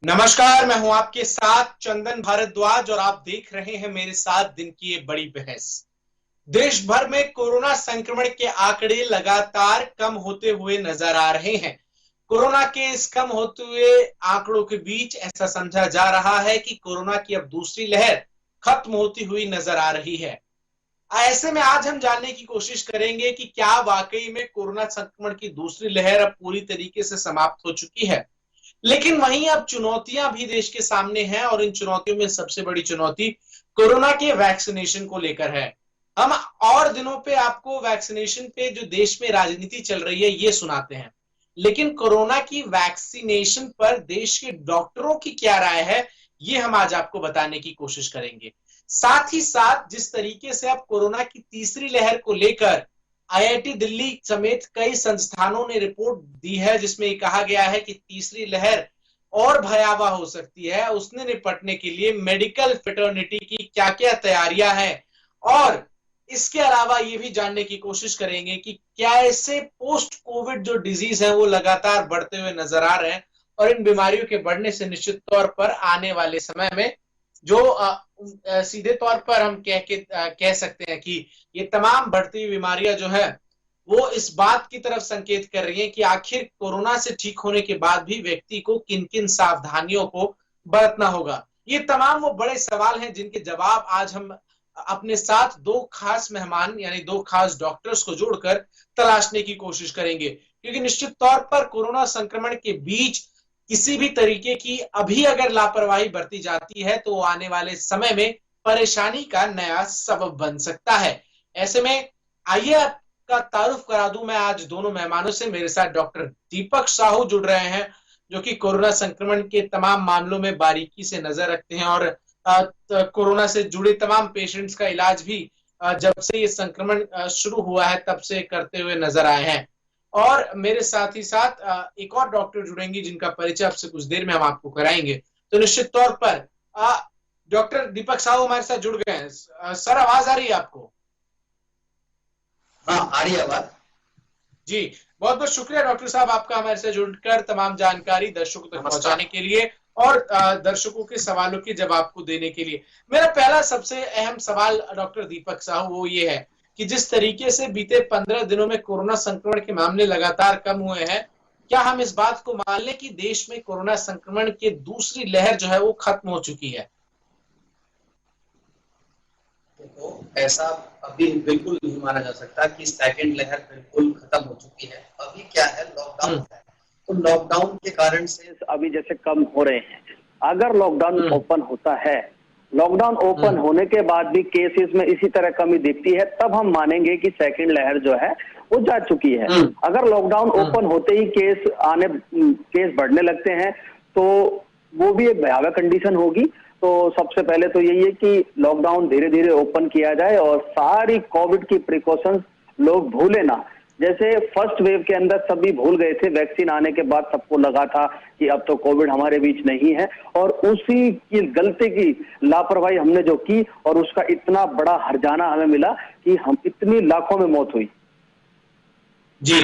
नमस्कार, मैं हूं आपके साथ चंदन भारद्वाज और आप देख रहे हैं मेरे साथ दिन की ये बड़ी बहस। देश भर में कोरोना संक्रमण के आंकड़े लगातार कम होते हुए नजर आ रहे हैं। कोरोना के इस कम होते हुए आंकड़ों के बीच ऐसा समझा जा रहा है कि कोरोना की अब दूसरी लहर खत्म होती हुई नजर आ रही है। ऐसे में आज हम जानने की कोशिश करेंगे कि क्या वाकई में कोरोना संक्रमण की दूसरी लहर अब पूरी तरीके से समाप्त हो चुकी है। लेकिन वहीं अब चुनौतियां भी देश के सामने हैं और इन चुनौतियों में सबसे बड़ी चुनौती कोरोना के वैक्सीनेशन को लेकर है। हम और दिनों पे आपको वैक्सीनेशन पे जो देश में राजनीति चल रही है ये सुनाते हैं, लेकिन कोरोना की वैक्सीनेशन पर देश के डॉक्टरों की क्या राय है ये हम आज आपको बताने की कोशिश करेंगे। साथ ही साथ जिस तरीके से अब कोरोना की तीसरी लहर को लेकर आईआईटी दिल्ली समेत कई संस्थानों ने रिपोर्ट दी है जिसमें कहा गया है कि तीसरी लहर और भयावह हो सकती है, उसने निपटने के लिए मेडिकल फ्रेटर्निटी की क्या क्या तैयारियां हैं और इसके अलावा ये भी जानने की कोशिश करेंगे कि क्या ऐसे पोस्ट कोविड जो डिजीज है वो लगातार बढ़ते हुए नजर आ रहे हैं और इन बीमारियों के बढ़ने से निश्चित तौर पर आने वाले समय में जो सीधे तौर पर हम कह सकते हैं कि ये तमाम बढ़ती हुई बीमारियां जो है वो इस बात की तरफ संकेत कर रही हैं कि आखिर कोरोना से ठीक होने के बाद भी व्यक्ति को किन किन सावधानियों को बरतना होगा। ये तमाम वो बड़े सवाल हैं जिनके जवाब आज हम अपने साथ दो खास मेहमान यानी दो खास डॉक्टर्स को जोड़कर तलाशने की कोशिश करेंगे, क्योंकि निश्चित तौर पर कोरोना संक्रमण के बीच किसी भी तरीके की अभी अगर लापरवाही बरती जाती है तो आने वाले समय में परेशानी का नया सबब बन सकता है। ऐसे में आइए आपका तारुफ करा दूं मैं आज दोनों मेहमानों से। मेरे साथ डॉक्टर दीपक साहू जुड़ रहे हैं जो कि कोरोना संक्रमण के तमाम मामलों में बारीकी से नजर रखते हैं और कोरोना से जुड़े तमाम पेशेंट्स का इलाज भी जब से ये संक्रमण शुरू हुआ है तब से करते हुए नजर आए हैं। और मेरे साथ ही साथ एक और डॉक्टर जुड़ेंगे जिनका परिचय आपसे कुछ देर में हम आपको कराएंगे। तो निश्चित तौर पर डॉक्टर दीपक साहू हमारे साथ जुड़ गए हैं। सर, आवाज आ रही है आपको? हाँ, आ रही है आवाज जी, बहुत बहुत शुक्रिया डॉक्टर साहब आपका हमारे साथ जुड़कर तमाम जानकारी दर्शकों तक पहुंचाने के लिए और दर्शकों के सवालों के जवाब को देने के लिए। मेरा पहला सबसे अहम सवाल डॉक्टर दीपक साहू वो ये है कि जिस तरीके से बीते 15 दिनों में कोरोना संक्रमण के मामले लगातार कम हुए हैं, क्या हम इस बात को मान लें कि देश में कोरोना संक्रमण की दूसरी लहर जो है वो खत्म हो चुकी है? देखो, ऐसा अभी बिल्कुल नहीं माना जा सकता कि सेकंड लहर बिल्कुल खत्म हो चुकी है। अभी क्या है, लॉकडाउन है, तो लॉकडाउन के कारण से अभी जैसे कम हो रहे हैं। अगर लॉकडाउन ओपन होता है, लॉकडाउन ओपन होने के बाद भी केसेस में इसी तरह कमी दिखती है, तब हम मानेंगे कि सेकंड लहर जो है वो जा चुकी है। अगर लॉकडाउन ओपन होते ही केस बढ़ने लगते हैं तो वो भी एक भयावह कंडीशन होगी। तो सबसे पहले तो यही है कि लॉकडाउन धीरे धीरे ओपन किया जाए और सारी कोविड की प्रिकॉशंस लोग भूले ना। जैसे फर्स्ट वेव के अंदर सभी भूल गए थे, वैक्सीन आने के बाद सबको लगा था कि अब तो कोविड हमारे बीच नहीं है, और उसी की गलती की लापरवाही हमने जो की और उसका इतना बड़ा हर्जाना हमें मिला कि हम इतनी लाखों में मौत हुई। जी,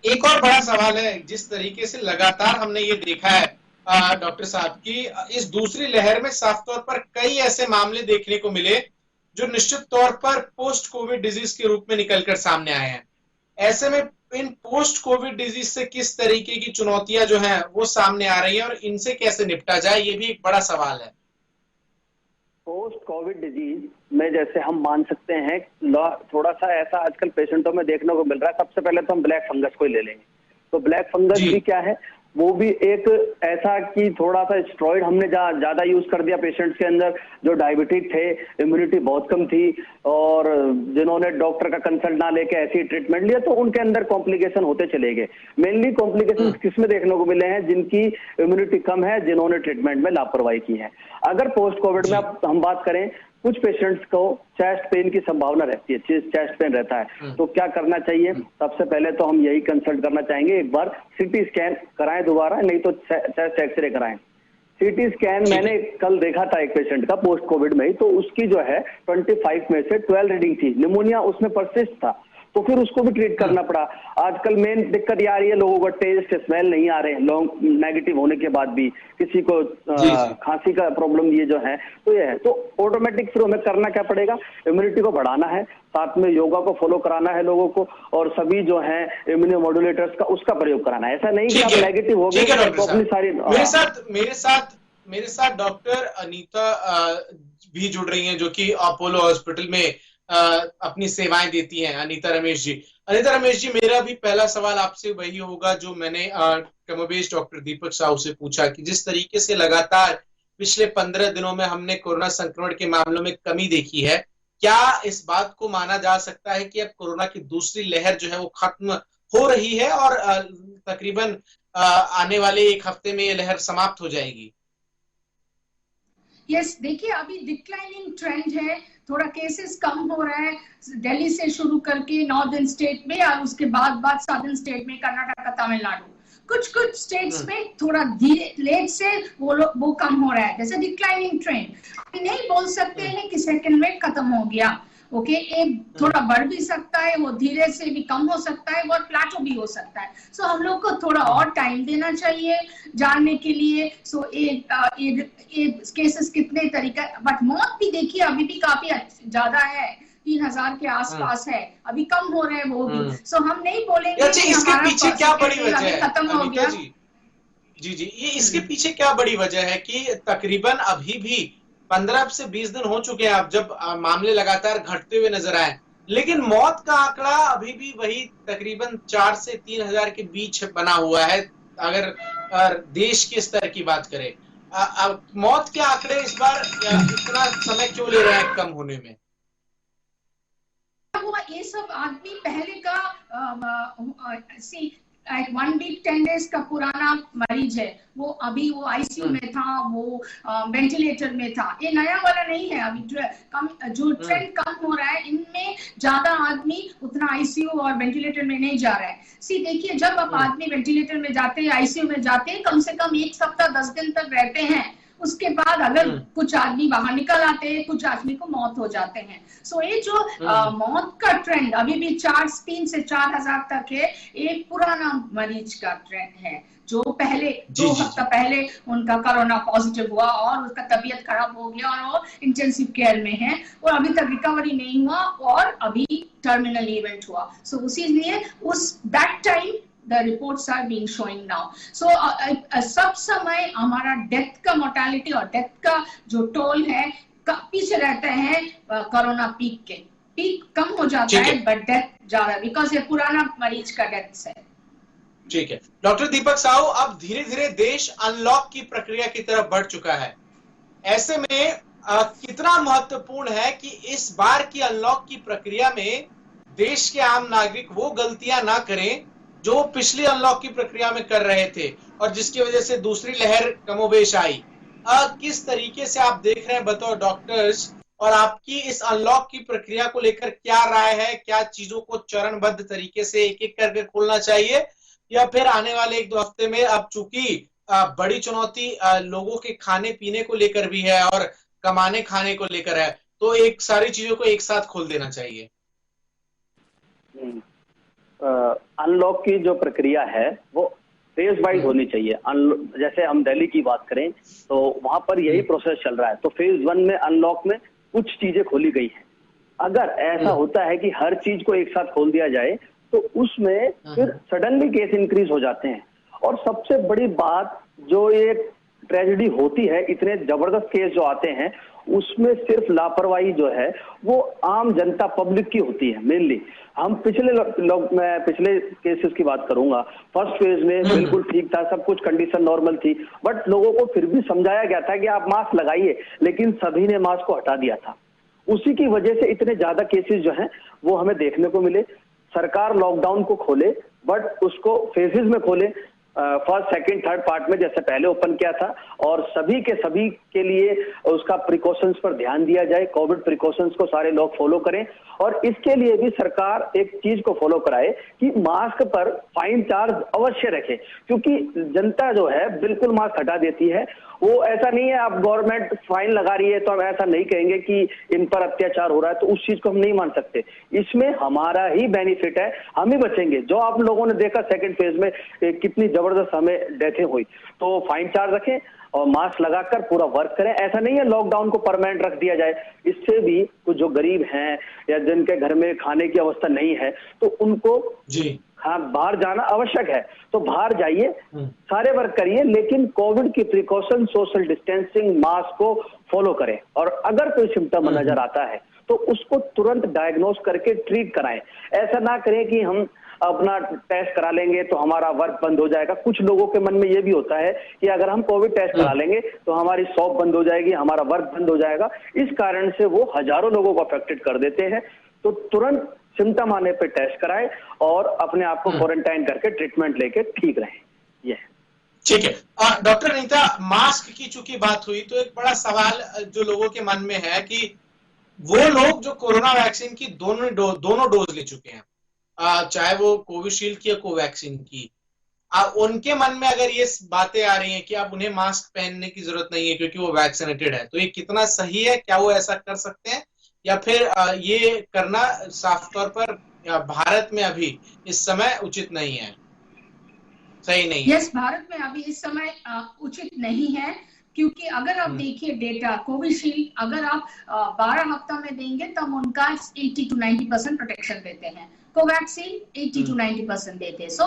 एक और बड़ा सवाल है, जिस तरीके से लगातार हमने ये देखा है डॉक्टर साहब की इस दूसरी लहर में साफ तौर पर कई ऐसे मामले देखने को मिले जो निश्चित तौर पर पोस्ट कोविड डिजीज के रूप में निकलकर सामने आए हैं। ऐसे में इन पोस्ट कोविड डिजीज से किस तरीके की चुनौतियां जो हैं वो सामने आ रही हैं और इनसे कैसे निपटा जाए, ये भी एक बड़ा सवाल है। पोस्ट कोविड डिजीज में जैसे हम मान सकते हैं, थोड़ा सा ऐसा आजकल पेशेंटों में देखने को मिल रहा है। सबसे पहले तो हम ब्लैक फंगस को ही ले लेंगे। तो ब्लैक फंगस भी क्या है, वो भी एक ऐसा कि थोड़ा सा स्टेरॉइड हमने ज्यादा यूज कर दिया पेशेंट्स के अंदर, जो डायबिटिक थे, इम्यूनिटी बहुत कम थी और जिन्होंने डॉक्टर का कंसल्ट ना लेके ऐसी ट्रीटमेंट लिया तो उनके अंदर कॉम्प्लिकेशन होते चले गए। मेनली कॉम्प्लिकेशन किसमें देखने को मिले हैं? जिनकी इम्यूनिटी कम है, जिन्होंने ट्रीटमेंट में लापरवाही की है। अगर पोस्ट कोविड में अब हम बात करें, कुछ पेशेंट्स को चेस्ट पेन की संभावना रहती है, चेस्ट पेन रहता है, तो क्या करना चाहिए? सबसे पहले तो हम यही कंसल्ट करना चाहेंगे, एक बार सीटी स्कैन कराएं दोबारा, नहीं तो चेस्ट एक्सरे कराएं। सीटी स्कैन मैंने कल देखा था एक पेशेंट का पोस्ट कोविड में ही, तो उसकी जो है 25 में से 12 रीडिंग थी, निमोनिया उसमें परसिस्ट था। तो फिर उसको भी ट्रीट करना पड़ा। आजकल मेन दिक्कत ये आ रही है, लोगों को टेस्ट स्मेल नहीं आ रहे हैं, लोग नेगेटिव होने के बाद भी, किसी को खांसी का प्रॉब्लम ये जो है, तो ये है। तो ऑटोमेटिक फिर हमें करना क्या पड़ेगा, इम्यूनिटी को बढ़ाना है, साथ में योगा को फॉलो कराना है लोगों को, और सभी जो है इम्यूनोमोडुलेटर्स का उसका प्रयोग कराना है। ऐसा नहीं कि आप नेगेटिव हो गए तो अपनी सारी। मेरे साथ डॉक्टर अनीता भी जुड़ रही हैं, जो कि अपोलो हॉस्पिटल में अपनी सेवाएं देती हैं। अनीता रमेश जी, मेरा भी पहला सवाल आपसे वही होगा जो मैंने कमोबेश डॉक्टर दीपक साहू से पूछा, कि जिस तरीके से लगातार पिछले 15 दिनों में हमने कोरोना संक्रमण के मामलों में कमी देखी है, क्या इस बात को माना जा सकता है कि अब कोरोना की दूसरी लहर जो है वो खत्म हो रही है और तकरीबन आने वाले एक हफ्ते में ये लहर समाप्त हो जाएगी? यस, देखिए अभी डिक्लाइनिंग ट्रेंड है, थोड़ा केसेस कम हो रहा है दिल्ली से शुरू करके नॉर्दर्न स्टेट में, और उसके बाद साउदर्न स्टेट में, कर्नाटक, तमिलनाडु, कुछ स्टेट्स में थोड़ा धीरे लेट से वो कम हो रहा है, जैसे डिक्लाइनिंग ट्रेंड। नहीं बोल सकते हैं कि सेकंड वेव खत्म हो गया, ओके, एक थोड़ा बढ़ भी सकता है, वो धीरे से भी कम हो सकता है, और प्लाटो भी हो सकता है। सो हम लोग को थोड़ा और टाइम देना चाहिए जानने के लिए। सो ये केसेस कितने तरीका, बट मौत भी देखिए अभी भी काफी ज्यादा है, 3000 के आसपास है, अभी कम हो रहे हैं वो भी। सो हम नहीं बोलेंगे कि इसके पीछे क्या बड़ी वजह है खत्म हो गया। जी, ये इसके पीछे क्या बड़ी वजह है कि तकरीबन अभी भी 15 से 20 दिन हो चुके हैं अब जब मामले लगातार घटते हुए नजर आए, लेकिन मौत का आंकड़ा अभी भी वही तकरीबन 4 से 3000 के बीच बना हुआ है, अगर देश के स्तर की बात करें। मौत के आंकड़े इस बार इतना समय क्यों ले रहे हैं कम होने में? ये सब आदमी पहले का 1 वीक 10 डेज का पुराना मरीज है, वो अभी वो आईसीयू में था, वो वेंटिलेटर में था। ये नया वाला नहीं है, अभी जो ट्रेंड कम हो रहा है, इनमें ज्यादा आदमी उतना आईसीयू और वेंटिलेटर में नहीं जा रहा है। देखिए जब आप आदमी वेंटिलेटर में जाते हैं, आईसीयू में जाते हैं, कम से कम 1 सप्ताह 10 दिन तक रहते हैं। उसके बाद अगर कुछ आदमी बाहर निकल आते हैं, कुछ आदमी को मौत हो जाते हैं। सो ये जो मौत का ट्रेंड अभी भी 3 से 4000 तक है, एक पुराना मरीज का ट्रेंड है, जो पहले 2 हफ्ता पहले उनका कोरोना पॉजिटिव हुआ और उसका तबीयत खराब हो गया और वो इंटेंसिव केयर में है और अभी तक रिकवरी नहीं हुआ और अभी टर्मिनल इवेंट हुआ। सो उसी लिए उस that time the reports are being showing now. So सब समय हमारा डेथ का मोर्टेलिटी और डेथ का जो टोल है पीछे रहते हैं कोरोना पीक कम हो जाता है, बट डेथ ज्यादा, बिकॉज ये पुराना मरीज का डेथ है। ठीक है डॉक्टर दीपक साहू, अब धीरे धीरे देश अनलॉक की प्रक्रिया की तरफ बढ़ चुका है। ऐसे में कितना महत्वपूर्ण है कि इस बार की अनलॉक की प्रक्रिया में देश के आम नागरिक वो गलतियां ना करें जो पिछली अनलॉक की प्रक्रिया में कर रहे थे और जिसकी वजह से दूसरी लहर कमोबेश आई। किस तरीके से आप देख रहे हैं बतौर डॉक्टर्स, और आपकी इस अनलॉक की प्रक्रिया को लेकर क्या राय है? क्या चीजों को चरणबद्ध तरीके से एक एक करके खोलना चाहिए, या फिर आने वाले 1-2 हफ्ते में, अब चूंकि बड़ी चुनौती लोगों के खाने पीने को लेकर भी है और कमाने खाने को लेकर है, तो एक सारी चीजों को एक साथ खोल देना चाहिए? अनलॉक की जो प्रक्रिया है वो फेज वाइज होनी चाहिए। जैसे हम दिल्ली की बात करें तो वहां पर यही प्रोसेस चल रहा है। तो फेज 1 में अनलॉक में कुछ चीजें खोली गई हैं। अगर ऐसा होता है कि हर चीज को एक साथ खोल दिया जाए तो उसमें फिर सडनली केस इंक्रीज हो जाते हैं। और सबसे बड़ी बात जो ये ट्रेजेडी होती है, इतने जबरदस्त केस जो आते हैं उसमें सिर्फ लापरवाही जो है वो आम जनता पब्लिक की होती है मेनली। हम मैं पिछले केसेस की बात करूंगा, फर्स्ट फेज में बिल्कुल ठीक था, सब कुछ कंडीशन नॉर्मल थी, बट लोगों को फिर भी समझाया गया था कि आप मास्क लगाइए, लेकिन सभी ने मास्क को हटा दिया था। उसी की वजह से इतने ज्यादा केसेस जो हैं वो हमें देखने को मिले। सरकार लॉकडाउन को खोले बट उसको फेजेस में खोले, फर्स्ट सेकंड थर्ड पार्ट में जैसे पहले ओपन किया था, और सभी के लिए उसका प्रिकॉशंस पर ध्यान दिया जाए, कोविड प्रिकॉशंस को सारे लोग फॉलो करें। और इसके लिए भी सरकार एक चीज को फॉलो कराए कि मास्क पर फाइन चार्ज अवश्य रखे, क्योंकि जनता जो है बिल्कुल मास्क हटा देती है। वो ऐसा नहीं है, आप गवर्नमेंट फाइन लगा रही है तो हम ऐसा नहीं कहेंगे कि इन पर अत्याचार हो रहा है, तो उस चीज को हम नहीं मान सकते। इसमें हमारा ही बेनिफिट है, हम ही बचेंगे। जो आप लोगों ने देखा सेकंड फेज में कितनी जबरदस्त हमें डेथें हुई, तो फाइन चार्ज रखें और मास्क लगाकर पूरा वर्क करें। ऐसा नहीं है लॉकडाउन को परमानेंट रख दिया जाए, इससे भी कुछ जो गरीब हैं या जिनके घर में खाने की अवस्था नहीं है, तो उनको जी हाँ बाहर जाना आवश्यक है, तो बाहर जाइए, सारे वर्क करिए, लेकिन कोविड की प्रिकॉशन, सोशल डिस्टेंसिंग, मास्क को फॉलो करें। और अगर कोई सिम्टम नजर आता है तो उसको तुरंत डायग्नोस करके ट्रीट कराएं। ऐसा ना करें कि हम अपना टेस्ट करा लेंगे तो हमारा वर्क बंद हो जाएगा। कुछ लोगों के मन में ये भी होता है कि अगर हम कोविड टेस्ट करा लेंगे तो हमारी शॉप बंद हो जाएगी, हमारा वर्क बंद हो जाएगा। इस कारण से वो हजारों लोगों को अफेक्टेड कर देते हैं। तो तुरंत सिम्टम आने पे टेस्ट कराएं और अपने आप को क्वारंटाइन करके ट्रीटमेंट लेके ठीक रहें। ये ठीक है। डॉक्टर अनीता, मास्क की चूंकि बात हुई तो एक बड़ा सवाल जो लोगों के मन में है कि वो लोग जो कोरोना वैक्सीन की दोनों डोज ले चुके हैं, चाहे वो कोविशील्ड की या कोवैक्सीन की, उनके मन में अगर ये बातें आ रही हैं कि अब उन्हें मास्क पहनने की जरूरत नहीं है क्योंकि वो वैक्सीनेटेड है, तो ये कितना सही है? क्या वो ऐसा कर सकते हैं या फिर ये करना साफ तौर पर भारत में अभी इस समय उचित नहीं है, सही नहीं है? यस, भारत में अभी इस समय उचित नहीं है, क्योंकि अगर आप देखिए डेटा, कोविशील्ड अगर आप 12 हफ्ता में देंगे तब उनका 80 to 90% प्रोटेक्शन देते हैं, कोवैक्सीन 80 to 90% देते हैं। So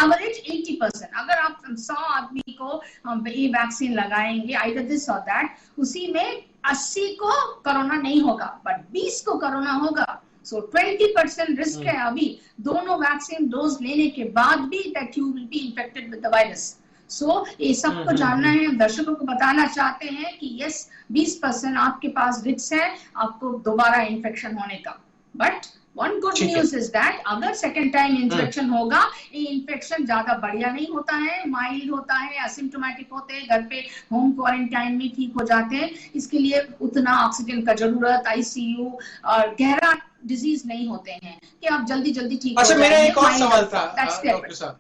average 80%। अगर आप 100 आदमी को ये वैक्सीन लगाएंगे आइदर दिस और दैट, उसी में 80 को कोरोना नहीं होगा बट 20 को कोरोना होगा। सो 20% रिस्क है अभी दोनों वैक्सीन डोज लेने के बाद भी that you will be infected with the virus. So ये सबको जानना है, हम दर्शकों को बताना चाहते हैं कि यस 20% आपके पास रिस्क है आपको दोबारा इन्फेक्शन होने का। But one good news is that अगर सेकेंड टाइम इन्फेक्शन होगा, ये इन्फेक्शन ज्यादा बढ़िया नहीं होता है, माइल्ड होता है, असिम्प्टोमेटिक होते हैं, घर पे होम क्वारंटाइन में ठीक हो जाते हैं। इसके लिए उतना ऑक्सीजन का जरूरत, आईसीयू और गहरा डिजीज नहीं होते हैं कि आप जल्दी जल्दी ठीक हो जाएंगे। मेरा एक और सवाल था डॉक्टर साहब,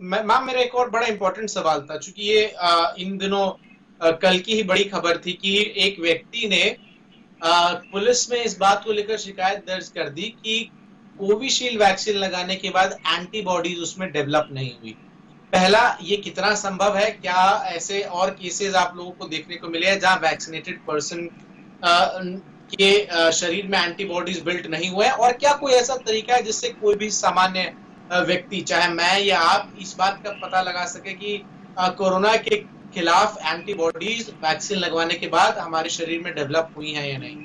मैम मेरा एक और बड़ा इंपॉर्टेंट सवाल था, चूंकि ये इन दिनों कल की ही बड़ी खबर थी कि एक व्यक्ति ने पुलिस में इस बात को लेकर शिकायत दर्ज कर दी कि कोविशील्ड वैक्सीन लगाने के बाद एंटीबॉडीज उसमें डेवलप नहीं हुई। पहला, ये कितना संभव है? क्या ऐसे और केसेस आप लोगों को देखने को मिले हैं जहां वैक्सीनेटेड पर्सन के शरीर में एंटीबॉडीज बिल्ट नहीं हुए हैं? और क्या कोई ऐसा तरीका है जिससे कोई भी सामान्य व्यक्ति, चाहे मैं या आप, इस बात का पता लगा सके कि कोरोना के खिलाफ एंटीबॉडीज वैक्सीन लगवाने के बाद हमारे शरीर में डेवलप हुई हैं या नहीं?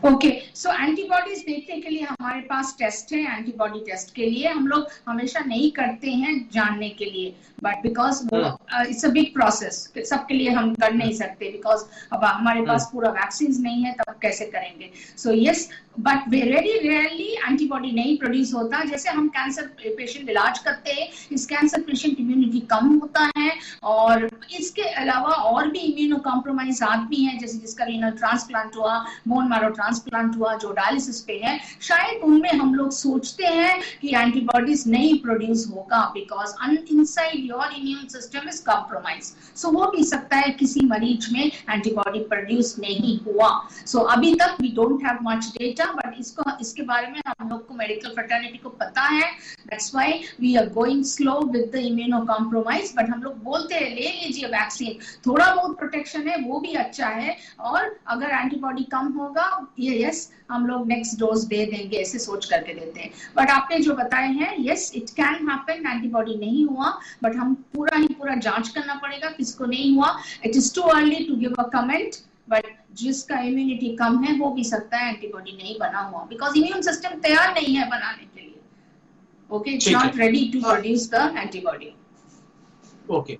ओके, सो एंटीबॉडीज देखने के लिए हमारे पास टेस्ट है। एंटीबॉडी टेस्ट के लिए हम लोग हमेशा नहीं करते हैं जानने के लिए, but because it's a big process, सबके लिए हम कर नहीं सकते बिकॉज अब हमारे पास पूरा वैक्सीन नहीं है, तब कैसे करेंगे? So yes, but very rarely antibody नहीं प्रोड्यूस होता। जैसे हम कैंसर पेशेंट इलाज करते हैं, इस कैंसर पेशेंट इम्यूनिटी कम होता है, और इसके अलावा और भी इम्यूनो कॉम्प्रोमाइज आदमी है, जैसे जिसका रीनल ट्रांसप्लांट हुआ, बोन मैरो ट्रांसप्लांट हुआ, जो डायलिसिस पे है, शायद उनमें हम लोग सोचते हैं कि एंटीबॉडीज नहीं प्रोड्यूस होगा because inside your immune system is compromise. सो हो भी सकता है किसी मरीज में एंटीबॉडी प्रोड्यूस नहीं हुआ। सो अभी तक we don't have much data, but इसके बारे में हम लोग को मेडिकल फ्रेटर्निटी को पता है। That's why we are going slow with the immunocompromise. But हम लोग बोलते हैं ले लीजिए वैक्सीन, थोड़ा बहुत प्रोटेक्शन है वो भी अच्छा है, और अगर एंटीबॉडी कम होगा यस हम लोग नेक्स्ट डोज दे देंगे, ऐसे सोच करके देते हैं। बट आपने जो बताए हैं, yes it can happen, antibody नहीं हुआ, बट हम पूरा जांच करना पड़ेगा किसको नहीं हुआ। It is too early to give a comment, but जिसका इम्यूनिटी कम है वो भी सकता है एंटीबॉडी नहीं बना हुआ, बिकॉज इम्यून सिस्टम तैयार नहीं है बनाने के लिए। Okay, it's not ready to produce the antibody. Okay,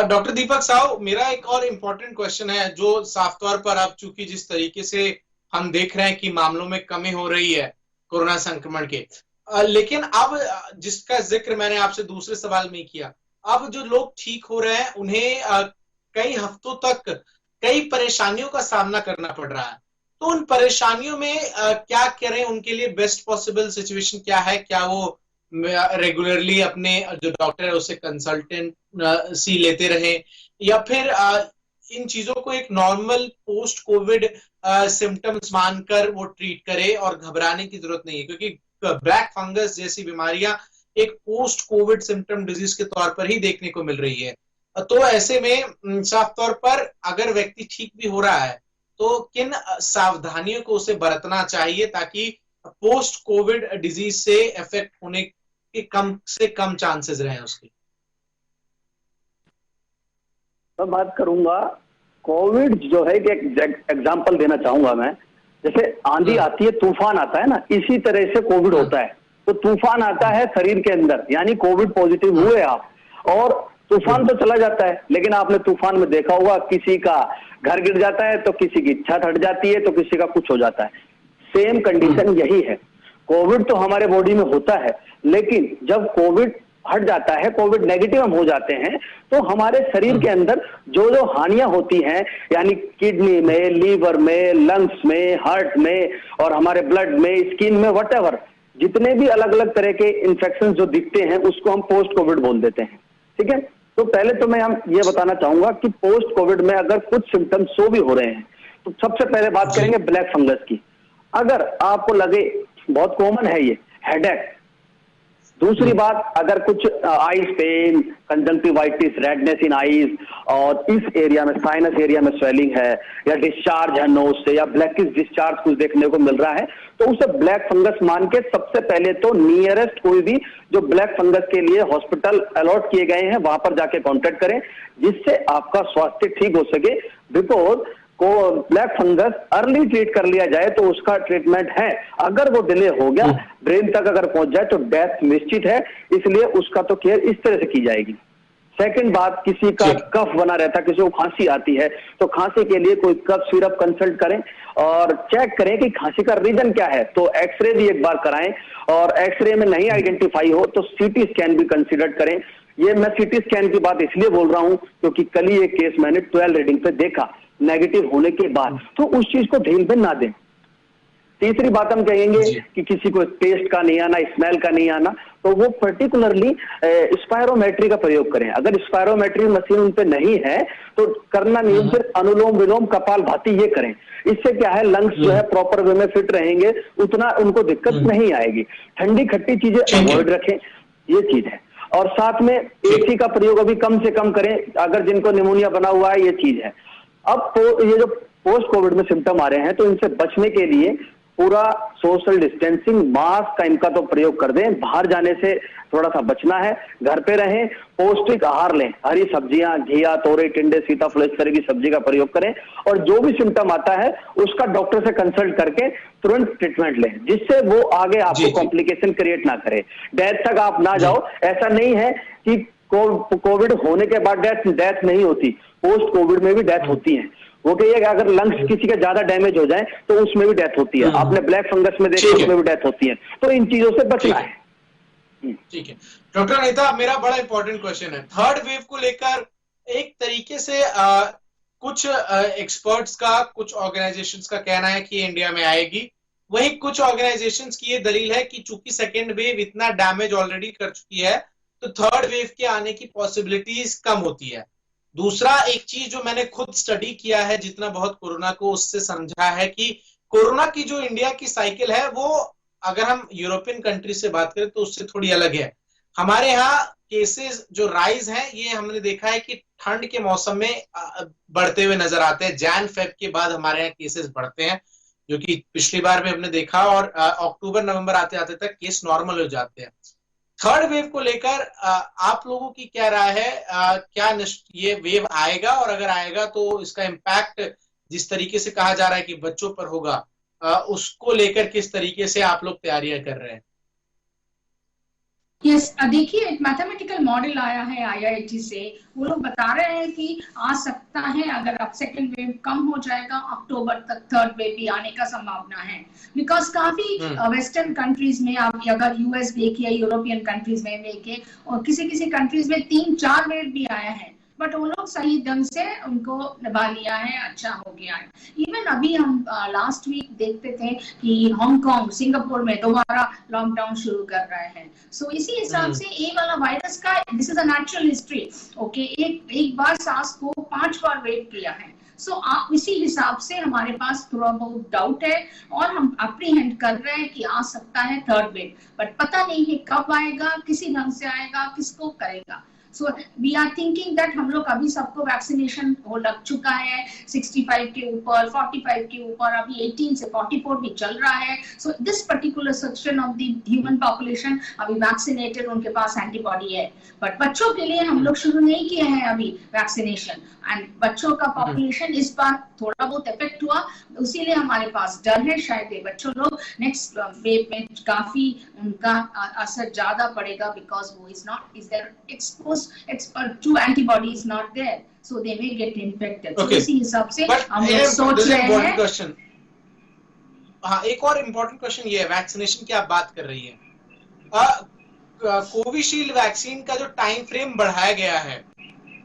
doctor Deepak Sahu, मेरा एक और इम्पोर्टेंट क्वेश्चन है जो साफ तौर पर अब चूंकि जिस तरीके से हम देख रहे हैं कि मामलों में कमी हो रही है कोरोना संक्रमण के, लेकिन अब जिसका जिक्र मैंने आपसे दूसरे सवाल में किया, अब जो लोग ठीक हो रहे हैं उन्हें कई हफ्तों तक कई परेशानियों का सामना करना पड़ रहा है। तो उन परेशानियों में क्या करें, उनके लिए बेस्ट पॉसिबल सिचुएशन क्या है? क्या वो रेगुलरली अपने जो डॉक्टर है उससे कंसल्टेंट सी लेते रहे, या फिर इन चीजों को एक नॉर्मल पोस्ट कोविड सिम्टम्स मानकर वो ट्रीट करे और घबराने की जरूरत नहीं है? क्योंकि ब्लैक फंगस जैसी बीमारियां एक पोस्ट कोविड सिम्टम डिजीज के तौर पर ही देखने को मिल रही है। तो ऐसे में साफ तौर पर अगर व्यक्ति ठीक भी हो रहा है तो किन सावधानियों को उसे बरतना चाहिए ताकि पोस्ट कोविड डिजीज से इफेक्ट होने के कम से कम चांसेस रहे उसके? मैं बात करूंगा कोविड जो है कि एग्जांपल देना चाहूंगा मैं। जैसे आंधी आती है, तूफान आता है ना, इसी तरह से कोविड होता है। तो तूफान आता है शरीर के अंदर, यानी कोविड पॉजिटिव हुए आप, और तूफान तो चला जाता है, लेकिन आपने तूफान में देखा होगा किसी का घर गिर जाता है, तो किसी की छत हट जाती है, तो किसी का कुछ हो जाता है। सेम कंडीशन यही है। कोविड तो हमारे बॉडी में होता है, लेकिन जब कोविड हट जाता है, कोविड नेगेटिव हम हो जाते हैं, तो हमारे शरीर के अंदर जो जो हानियां होती हैं, यानी किडनी में, लीवर में, लंग्स में, हार्ट में, और हमारे ब्लड में, स्किन में, व्हाटएवर, जितने भी अलग अलग तरह के इन्फेक्शन जो दिखते हैं उसको हम पोस्ट कोविड बोल देते हैं। ठीक है। तो पहले तो मैं ये बताना चाहूंगा कि पोस्ट कोविड में अगर कुछ सिम्टम्स शो भी हो रहे हैं, तो सबसे पहले बात करेंगे ब्लैक फंगस की। अगर आपको लगे, बहुत कॉमन है ये, हेडेक। दूसरी बात, अगर कुछ eyes pain, conjunctivitis, redness in eyes, और इस एरिया में साइनस एरिया में स्वेलिंग है, या डिस्चार्ज है नोज से, या ब्लैकिश डिस्चार्ज कुछ देखने को मिल रहा है, तो उसे ब्लैक फंगस मान के सबसे पहले तो नियरेस्ट कोई भी जो ब्लैक फंगस के लिए हॉस्पिटल अलॉट किए गए हैं वहां पर जाके कांटेक्ट करें, जिससे आपका स्वास्थ्य ठीक हो सके। बिकॉज को ब्लैक फंगस अर्ली ट्रीट कर लिया जाए तो उसका ट्रीटमेंट है, अगर वो डिले हो गया, ब्रेन तक अगर पहुंच जाए तो डेथ निश्चित है, इसलिए उसका तो केयर इस तरह से की जाएगी। सेकंड बात, किसी का कफ बना रहता है, किसी को खांसी आती है, तो खांसी के लिए कोई कफ सिरप कंसल्ट करें और चेक करें कि खांसी का रीजन क्या है। तो एक्सरे भी एक बार कराएं, और एक्सरे में नहीं आइडेंटिफाई हो तो सीटी स्कैन भी कंसिडर करें। ये मैं सीटी स्कैन की बात इसलिए बोल रहा हूं क्योंकि कल ही एक केस मैंने 12 रीडिंग पे देखा नेगेटिव होने के बाद, तो उस चीज को ध्यान में ना दें। तीसरी बात हम कहेंगे कि किसी को टेस्ट का नहीं आना, स्मेल का नहीं आना, तो वो पर्टिकुलरली स्पायरोमेट्री का प्रयोग करें। अगर स्पायरोमेट्री मशीन उन पे नहीं है तो करना नहीं, सिर्फ अनुलोम विलोम कपाल भाती ये करें। इससे क्या है, लंग्स जो है प्रॉपर वे में फिट रहेंगे, उतना उनको दिक्कत नहीं आएगी। ठंडी खट्टी चीजें अवॉइड रखें, ये चीज है। और साथ में एसी का प्रयोग अभी कम से कम करें, अगर जिनको निमोनिया बना हुआ है, ये चीज है। अब तो ये जो पोस्ट कोविड में सिम्टम आ रहे हैं, तो इनसे बचने के लिए पूरा सोशल डिस्टेंसिंग, मास्क का इनका तो प्रयोग कर दें, बाहर जाने से थोड़ा सा बचना है, घर पे रहें, पौष्टिक आहार लें, हरी सब्जियां, घिया, तोरई, टिंडे, सीताफल, इस तरह की सब्जी का प्रयोग करें, और जो भी सिम्टम आता है उसका डॉक्टर से कंसल्ट करके तुरंत ट्रीटमेंट लें, जिससे वो आगे आपको कॉम्प्लिकेशन क्रिएट ना करे, डेथ तक आप ना जाओ। ऐसा नहीं है कि कोविड होने के बाद डेथ नहीं होती, पोस्ट कोविड में भी डेथ होती है। वो कहिए कि अगर लंग्स किसी का ज्यादा डैमेज हो जाए तो उसमें भी डेथ होती है, आपने ब्लैक फंगस में देखा, उसमें भी डेथ होती है। तो इन चीजों से बचना है। ठीक है डॉक्टर अनीता, मेरा बड़ा इंपॉर्टेंट क्वेश्चन है, थर्ड वेव को लेकर एक तरीके से कुछ एक्सपर्ट्स का, कुछ ऑर्गेनाइजेशंस का कहना है कि इंडिया में आएगी, वहीं कुछ ऑर्गेनाइजेशंस की ये दलील है कि चूंकि सेकेंड वेव इतना डैमेज ऑलरेडी कर चुकी है तो थर्ड वेव के आने की पॉसिबिलिटीज कम होती है। दूसरा एक चीज जो मैंने खुद स्टडी किया है, जितना बहुत कोरोना को, उससे समझा है कि कोरोना की जो इंडिया की साइकिल है वो, अगर हम यूरोपियन कंट्री से बात करें तो उससे थोड़ी अलग है। हमारे यहाँ केसेस जो राइज हैं, ये हमने देखा है कि ठंड के मौसम में बढ़ते हुए नजर आते हैं। जैन फेब के बाद हमारे यहाँ केसेस बढ़ते हैं, जो कि पिछली बार भी हमने देखा, और अक्टूबर नवंबर आते आते तक केस नॉर्मल हो जाते हैं। थर्ड वेव को लेकर आप लोगों की क्या राय है? क्या ये वेव आएगा, और अगर आएगा तो इसका इम्पैक्ट जिस तरीके से कहा जा रहा है कि बच्चों पर होगा, उसको लेकर किस तरीके से आप लोग तैयारियां कर रहे हैं? यस, देखिए एक मैथमेटिकल मॉडल आया है IIT से, वो लोग बता रहे हैं कि आ सकता है अगर अब सेकेंड वेव कम हो जाएगा अक्टूबर तक थर्ड वेव भी आने का संभावना है। बिकॉज काफी वेस्टर्न कंट्रीज में आप अगर US देखिए, यूरोपियन कंट्रीज में देखिए, और किसी किसी कंट्रीज में 3-4 वेव भी आया है, बट वो लोग सही ढंग से उनको निभा लिया है, अच्छा हो गया है। इवन अभी हम लास्ट वीक देखते थे कि हांगकांग, सिंगापुर में दोबारा लॉकडाउन शुरू कर रहे हैं। सो इसी हिसाब से ये वाला वायरस का, this is a natural history, okay, एक बार सार्स को 5 बार वेट किया है। सो इसी हिसाब से हमारे पास थोड़ा बहुत डाउट है और हम अप्रीहेंड कर रहे हैं कि आ सकता है थर्ड वेव, बट पता नहीं है कब आएगा, किसी ढंग से आएगा, किसको करेगा। So we are thinking that हम लोग अभी सबको वैक्सीनेशन हो लग चुका है 65 के ऊपर, 45 के ऊपर, अभी 18 से 44 भी चल रहा है। So this particular section of the human population अभी वैक्सीनेटेड, उनके पास एंटीबॉडी है। बट बच्चों के लिए हम लोग शुरू नहीं किए हैं अभी वैक्सीनेशन, एंड बच्चों का पॉपुलेशन इस बार थोड़ा बहुत इफेक्ट हुआ, इसीलिए हमारे पास डर है शायद ये बच्चों लोग नेक्स्ट वेव में काफी उनका असर ज्यादा पड़ेगा, बिकॉज वो is there exposed to antibody is not there, so they may get infected. So इसी हिसाब से हम लोग सोच रहे हैं। हाँ, एक और इम्पोर्टेंट क्वेश्चन ये है, वैक्सीनेशन की आप बात कर रही है, कोविशील्ड वैक्सीन का जो टाइम फ्रेम बढ़ाया गया है,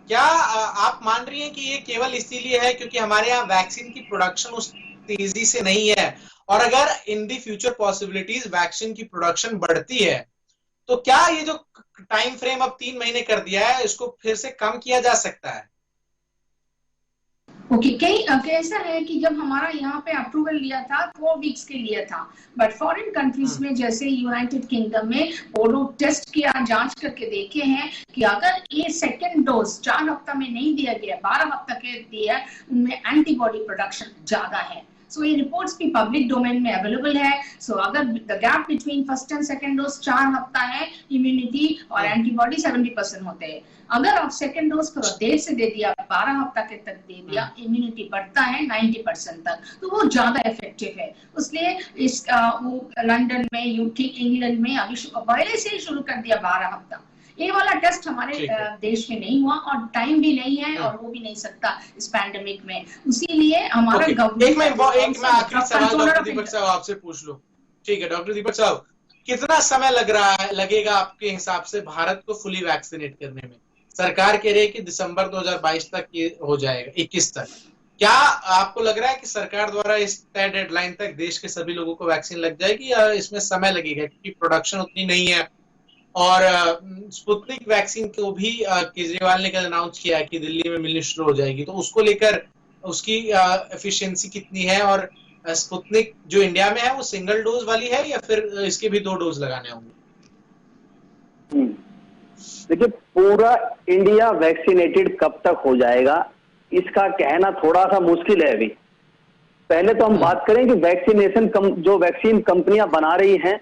क्या आप मान रही हैं कि ये केवल इसीलिए है क्योंकि हमारे यहाँ वैक्सीन की प्रोडक्शन उस तेजी से नहीं है, और अगर इन दी फ्यूचर पॉसिबिलिटीज वैक्सीन की प्रोडक्शन बढ़ती है तो क्या ये जो टाइम फ्रेम अब 3 महीने कर दिया है इसको फिर से कम किया जा सकता है? ओके, कैसा है कि जब हमारा यहाँ पे अप्रूवल लिया था 4 वीक्स के लिए था, बट फॉरेन कंट्रीज में जैसे यूनाइटेड किंगडम में वो लोग टेस्ट किया, जांच करके देखे हैं कि अगर ये सेकेंड डोज 4 हफ्ता में नहीं दिया गया, 12 हफ्ता के दिया, उनमें एंटीबॉडी प्रोडक्शन ज्यादा है। सो ये रिपोर्ट्स भी पब्लिक डोमेन में अवेलेबल है। सो अगर the gap between first and second dose 4 हफ्ता है, इम्यूनिटी और एंटीबॉडी 70% होते हैं। अगर आप सेकंड डोज थोड़ा देर से दे दिया, 12 हफ्ता के तक दे दिया, इम्यूनिटी बढ़ता है 90% तक, तो वो ज्यादा इफेक्टिव है। इसलिए इस वो लंदन में, यूके, इंग्लैंड में अभी पहले से ही शुरू कर दिया 12 हफ्ता। ये वाला टेस्ट हमारे देश में नहीं हुआ और टाइम भी नहीं है और हो भी नहीं सकता इस पैंडेमिक में, इसीलिए हमारा गवर्नमेंट मैं आखिरी सवाल डॉक्टर दीपक साहब आपसे पूछ लो, ठीक है डॉक्टर दीपक साहब, कितना समय लगेगा आपके हिसाब से भारत को फुली वैक्सीनेट करने में? सरकार कह रही है कि दिसंबर 2022 तक ये हो जाएगा, 21 तक। क्या आपको लग रहा है कि सरकार द्वारा इस तय डेडलाइन तक देश के सभी लोगों को वैक्सीन लग जाएगी या इसमें समय लगेगा, क्योंकि प्रोडक्शन उतनी नहीं है? और स्पुतनिक वैक्सीन को भी केजरीवाल ने कल अनाउंस किया कि दिल्ली में मिलनी शुरू हो जाएगी, तो उसको लेकर उसकी एफिशिएंसी कितनी है? और स्पुतनिक जो इंडिया में है वो सिंगल डोज वाली है या फिर इसके भी 2 डोज लगाने होंगे? देखिए, पूरा इंडिया वैक्सीनेटेड कब तक हो जाएगा इसका कहना थोड़ा सा मुश्किल है अभी। पहले तो हम बात करें कि वैक्सीनेशन जो वैक्सीन कंपनियां बना रही हैं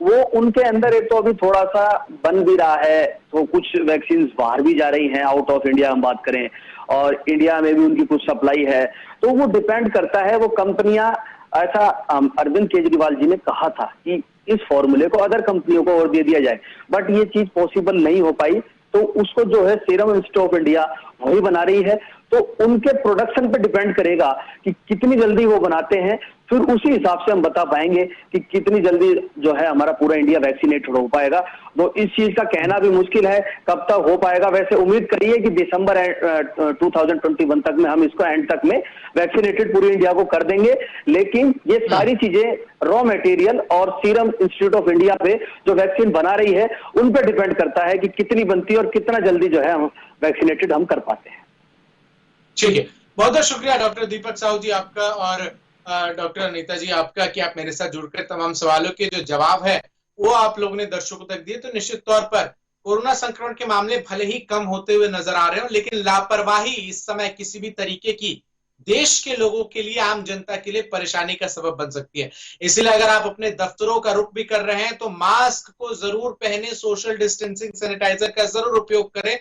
वो उनके अंदर एक तो अभी थोड़ा सा बन भी रहा है, तो कुछ वैक्सीन बाहर भी जा रही हैं, आउट ऑफ इंडिया हम बात करें, और इंडिया में भी उनकी कुछ सप्लाई है। तो वो डिपेंड करता है, वो कंपनियां, ऐसा अरविंद केजरीवाल जी ने कहा था कि इस फॉर्मूले को अदर कंपनियों को और दे दिया जाए, बट ये चीज पॉसिबल नहीं हो पाई। तो उसको जो है सीरम इंस्टीट्यूट ऑफ इंडिया वही बना रही है, तो उनके प्रोडक्शन पे डिपेंड करेगा कि कितनी जल्दी वो बनाते हैं, फिर उसी हिसाब से हम बता पाएंगे कि कितनी जल्दी जो है हमारा पूरा इंडिया वैक्सीनेटेड हो पाएगा। तो इस चीज का कहना भी मुश्किल है कब तक हो पाएगा। वैसे उम्मीद करिए कि दिसंबर 2021 तक में हम इसको एंड तक में वैक्सीनेटेड पूरी इंडिया को कर देंगे। लेकिन ये सारी चीजें रॉ मटेरियल और सीरम इंस्टीट्यूट ऑफ इंडिया पे जो वैक्सीन बना रही है उन पर डिपेंड करता है कि कितनी बनती है और कितना जल्दी जो है हम वैक्सीनेटेड हम कर पाते हैं। ठीक है, बहुत बहुत शुक्रिया डॉक्टर दीपक साहू जी आपका और डॉक्टर अनीता जी आपका कि आप मेरे साथ जुड़कर तमाम सवालों के जो जवाब है वो आप लोगों ने दर्शकों तक दिए। तो निश्चित तौर पर कोरोना संक्रमण के मामले भले ही कम होते हुए नजर आ रहे हो, लेकिन लापरवाही इस समय किसी भी तरीके की देश के लोगों के लिए, आम जनता के लिए परेशानी का सबब बन सकती है। इसलिए अगर आप अपने दफ्तरों का रुख भी कर रहे हैं तो मास्क को जरूर पहने, सोशल डिस्टेंसिंग, सैनिटाइजर का जरूर उपयोग करें,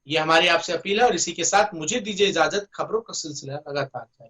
ये हमारी आपसे अपील है। और इसी के साथ मुझे दीजिए इजाजत, खबरों का सिलसिला लगातार जारी।